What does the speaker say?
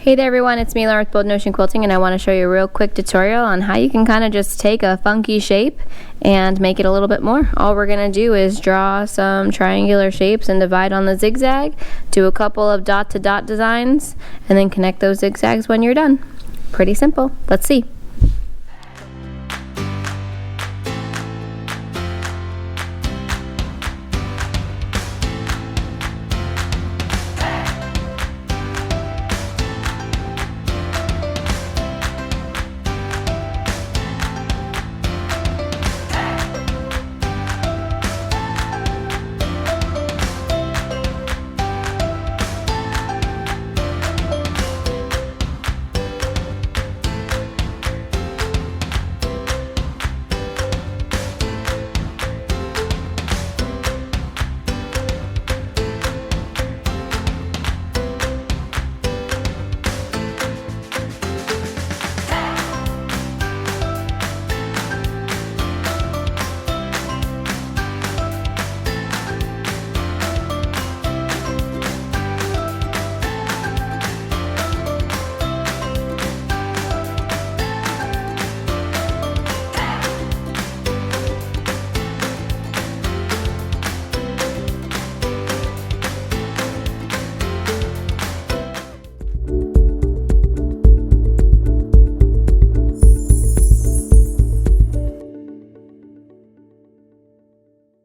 Hey there everyone, it's me Laura with Bold Notion Quilting, and I want to show you a real quick tutorial on how you can kind of just take a funky shape and make it a little bit more. All we're going to do is draw some triangular shapes and divide on the zigzag, do a couple of dot to dot designs, and then connect those zigzags when you're done. Pretty simple. Let's see.